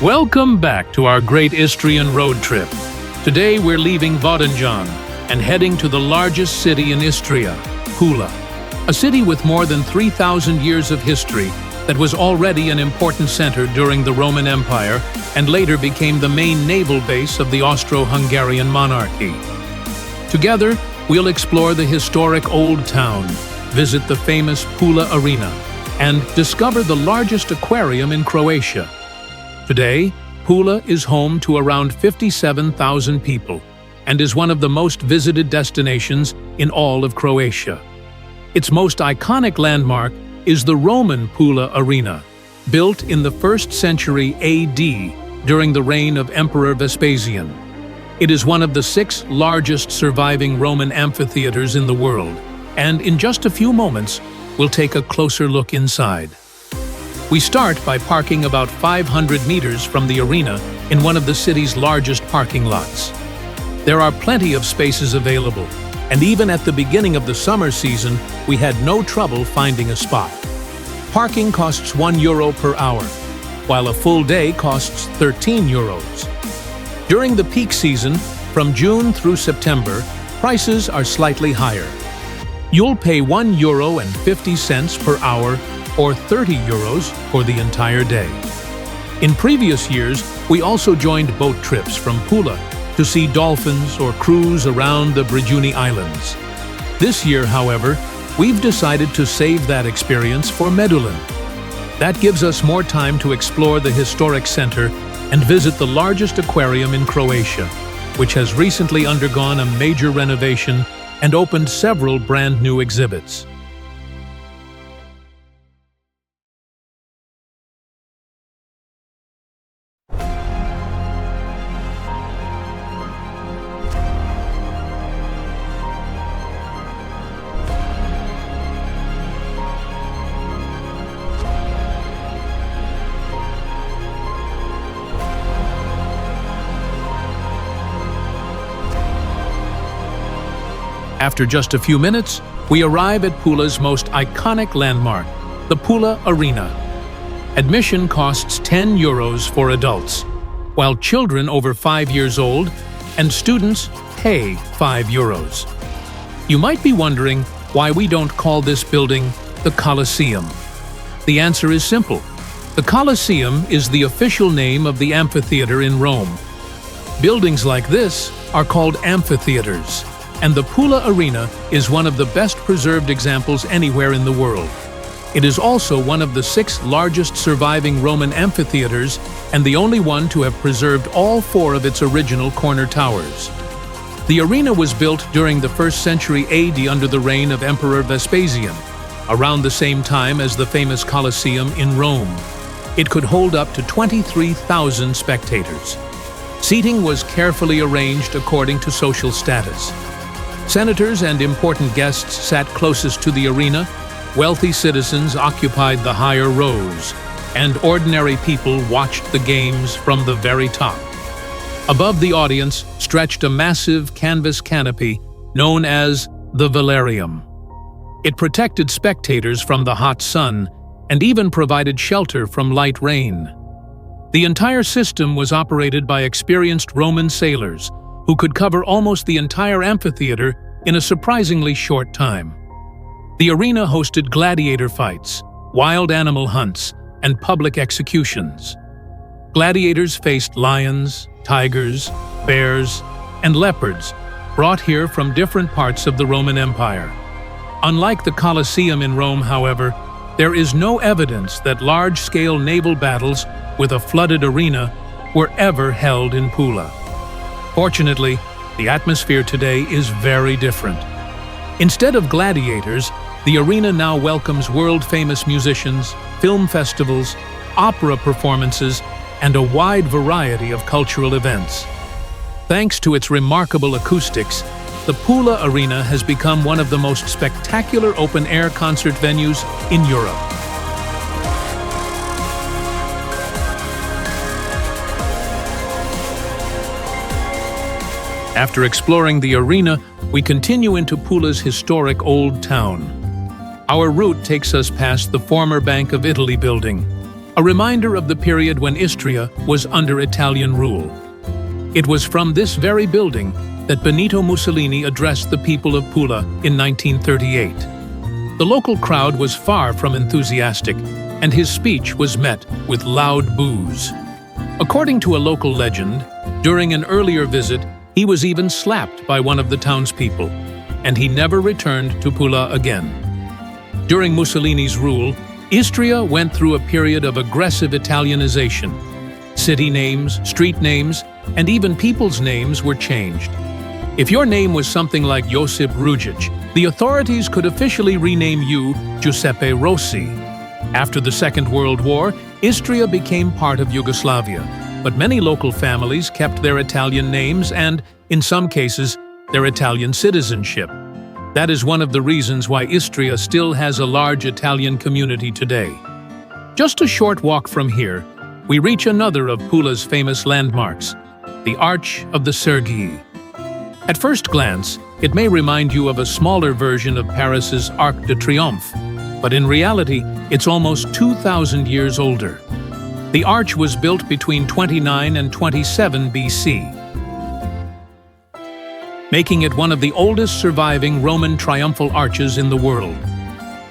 Welcome back to our great Istrian road trip. Today we're leaving Vodinjan and heading to the largest city in Istria, Pula, a city with more than 3,000 years of history that was already an important center during the Roman Empire and later became the main naval base of the Austro-Hungarian Monarchy. Together, we'll explore the historic Old Town, visit the famous Pula Arena, and discover the largest aquarium in Croatia. Today, Pula is home to around 57,000 people and is one of the most visited destinations in all of Croatia. Its most iconic landmark is the Roman Pula Arena, built in the 1st century AD during the reign of Emperor Vespasian. It is one of the 6 largest surviving Roman amphitheaters in the world, and in just a few moments, we'll take a closer look inside. We start by parking about 500 meters from the arena in one of the city's largest parking lots. There are plenty of spaces available, and even at the beginning of the summer season, we had no trouble finding a spot. Parking costs €1 per hour, while a full day costs €13. During the peak season, from June through September, prices are slightly higher. You'll pay €1.50 per hour or €30 for the entire day. In previous years, we also joined boat trips from Pula to see dolphins or cruise around the Brijuni Islands. This year, however, we've decided to save that experience for Medulin. That gives us more time to explore the historic center and visit the largest aquarium in Croatia, which has recently undergone a major renovation and opened several brand new exhibits. After just a few minutes, we arrive at Pula's most iconic landmark, the Pula Arena. Admission costs €10 for adults, while children over 5 years old and students pay €5. You might be wondering why we don't call this building the Colosseum. The answer is simple. The Colosseum is the official name of the amphitheater in Rome. Buildings like this are called amphitheaters, and the Pula Arena is one of the best preserved examples anywhere in the world. It is also one of the 6 largest surviving Roman amphitheaters and the only one to have preserved all 4 of its original corner towers. The arena was built during the 1st century AD under the reign of Emperor Vespasian, around the same time as the famous Colosseum in Rome. It could hold up to 23,000 spectators. Seating was carefully arranged according to social status. Senators and important guests sat closest to the arena, wealthy citizens occupied the higher rows, and ordinary people watched the games from the very top. Above the audience stretched a massive canvas canopy known as the Velarium. It protected spectators from the hot sun and even provided shelter from light rain. The entire system was operated by experienced Roman sailors who could cover almost the entire amphitheater in a surprisingly short time. The arena hosted gladiator fights, wild animal hunts, and public executions. Gladiators faced lions, tigers, bears, and leopards, brought here from different parts of the Roman Empire. Unlike the Colosseum in Rome, however, there is no evidence that large-scale naval battles with a flooded arena were ever held in Pula. Fortunately, The atmosphere today is very different. Instead of gladiators, the arena now welcomes world-famous musicians, film festivals, opera performances, and a wide variety of cultural events. Thanks to its remarkable acoustics, the Pula Arena has become one of the most spectacular open-air concert venues in Europe. After exploring the arena, we continue into Pula's historic Old Town. Our route takes us past the former Bank of Italy building, a reminder of the period when Istria was under Italian rule. It was from this very building that Benito Mussolini addressed the people of Pula in 1938. The local crowd was far from enthusiastic, and his speech was met with loud boos. According to a local legend, during an earlier visit, he was even slapped by one of the townspeople, and he never returned to Pula again. During Mussolini's rule, Istria went through a period of aggressive Italianization. City names, street names, and even people's names were changed. If your name was something like Josip Rujic, the authorities could officially rename you Giuseppe Rossi. After the Second World War, Istria became part of Yugoslavia, but many local families kept their Italian names and, in some cases, their Italian citizenship. That is one of the reasons why Istria still has a large Italian community today. Just a short walk from here, we reach another of Pula's famous landmarks, the Arch of the Sergii. At first glance, it may remind you of a smaller version of Paris's Arc de Triomphe, but in reality, it's almost 2,000 years older. The arch was built between 29 and 27 BC, making it one of the oldest surviving Roman triumphal arches in the world.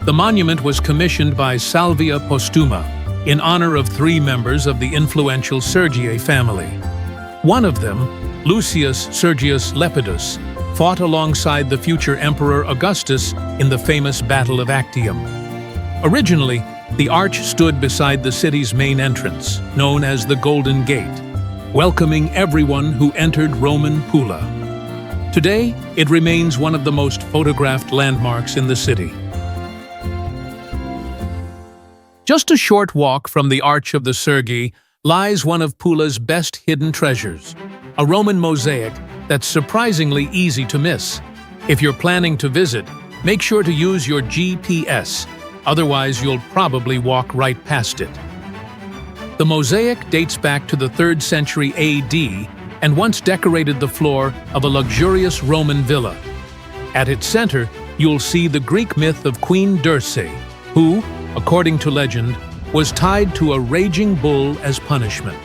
The monument was commissioned by Salvia Postuma in honor of 3 members of the influential Sergii family. One of them, Lucius Sergius Lepidus, fought alongside the future Emperor Augustus in the famous Battle of Actium. Originally, the arch stood beside the city's main entrance, known as the Golden Gate, welcoming everyone who entered Roman Pula. Today, it remains one of the most photographed landmarks in the city. Just a short walk from the Arch of the Sergii lies one of Pula's best hidden treasures, a Roman mosaic that's surprisingly easy to miss. If you're planning to visit, make sure to use your GPS, otherwise you'll probably walk right past it. The mosaic dates back to the 3rd century AD and once decorated the floor of a luxurious Roman villa. At its center, you'll see the Greek myth of Queen Dirce, who, according to legend, was tied to a raging bull as punishment.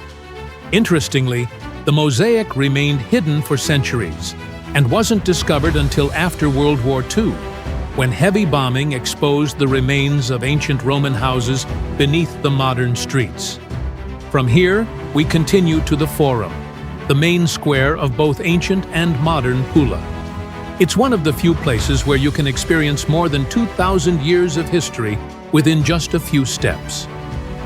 Interestingly, the mosaic remained hidden for centuries and wasn't discovered until after World War II, when heavy bombing exposed the remains of ancient Roman houses beneath the modern streets. From here, we continue to the Forum, the main square of both ancient and modern Pula. It's one of the few places where you can experience more than 2,000 years of history within just a few steps.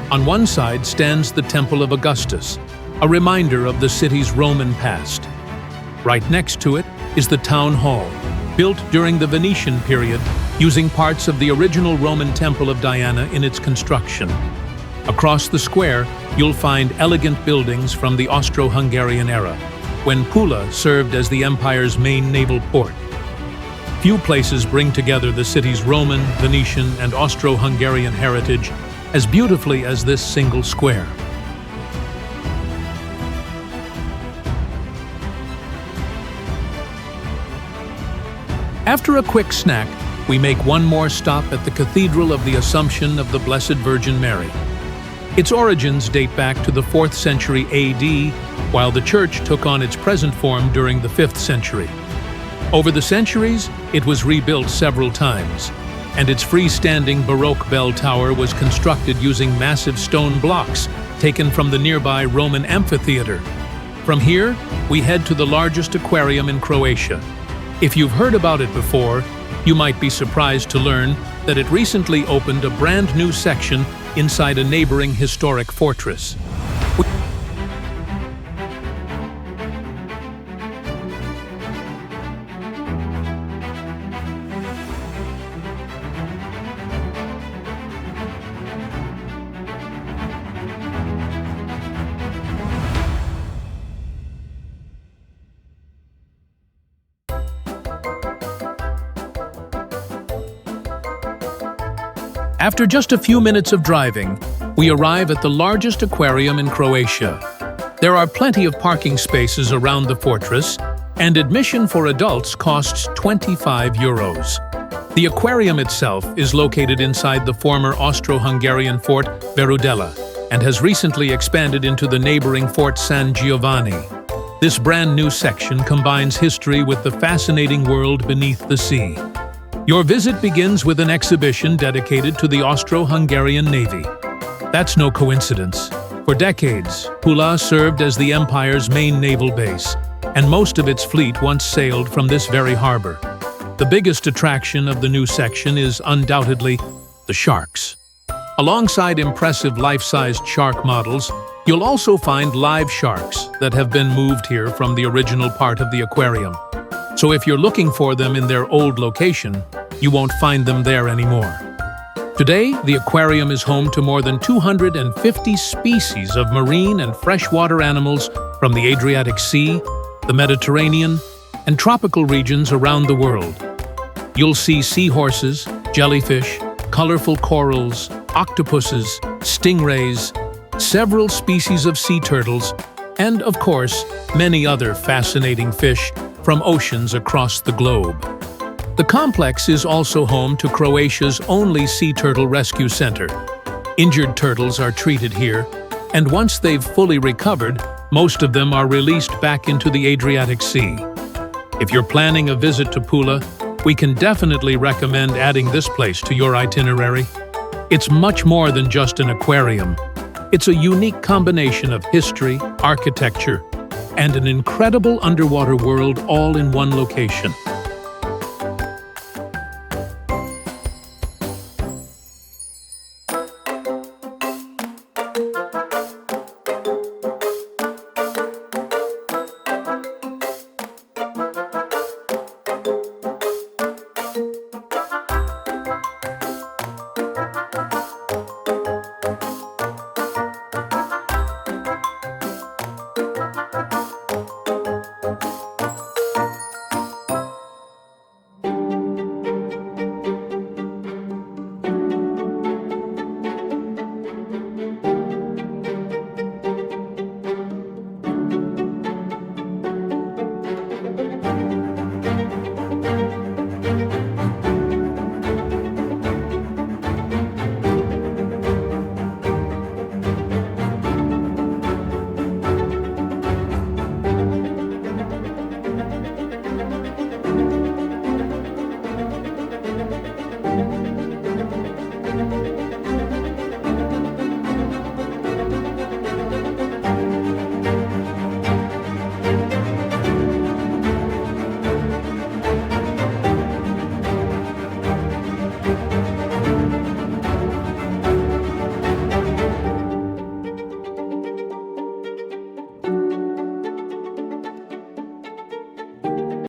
On one side stands the Temple of Augustus, a reminder of the city's Roman past. Right next to it is the Town Hall, built during the Venetian period, using parts of the original Roman Temple of Diana in its construction. Across the square, you'll find elegant buildings from the Austro-Hungarian era, when Pula served as the empire's main naval port. Few places bring together the city's Roman, Venetian, and Austro-Hungarian heritage as beautifully as this single square. After a quick snack, we make one more stop at the Cathedral of the Assumption of the Blessed Virgin Mary. Its origins date back to the 4th century AD, while the church took on its present form during the 5th century. Over the centuries, it was rebuilt several times, and its freestanding Baroque bell tower was constructed using massive stone blocks taken from the nearby Roman amphitheater. From here, we head to the largest aquarium in Croatia. If you've heard about it before, you might be surprised to learn that it recently opened a brand new section inside a neighboring historic fortress. After just a few minutes of driving, we arrive at the largest aquarium in Croatia. There are plenty of parking spaces around the fortress, and admission for adults costs 25 euros. The aquarium itself is located inside the former Austro-Hungarian fort Verudela and has recently expanded into the neighboring Fort San Giovanni. This brand new section combines history with the fascinating world beneath the sea. Your visit begins with an exhibition dedicated to the Austro-Hungarian Navy. That's no coincidence. For decades, Pula served as the empire's main naval base, and most of its fleet once sailed from this very harbor. The biggest attraction of the new section is undoubtedly the sharks. Alongside impressive life-sized shark models, you'll also find live sharks that have been moved here from the original part of the aquarium. So if you're looking for them in their old location, you won't find them there anymore. Today, the aquarium is home to more than 250 species of marine and freshwater animals from the Adriatic Sea, the Mediterranean, and tropical regions around the world. You'll see seahorses, jellyfish, colorful corals, octopuses, stingrays, several species of sea turtles, and, of course, many other fascinating fish from oceans across the globe. The complex is also home to Croatia's only sea turtle rescue center. Injured turtles are treated here, and once they've fully recovered, most of them are released back into the Adriatic Sea. If you're planning a visit to Pula, we can definitely recommend adding this place to your itinerary. It's much more than just an aquarium. It's a unique combination of history, architecture, and an incredible underwater world all in one location.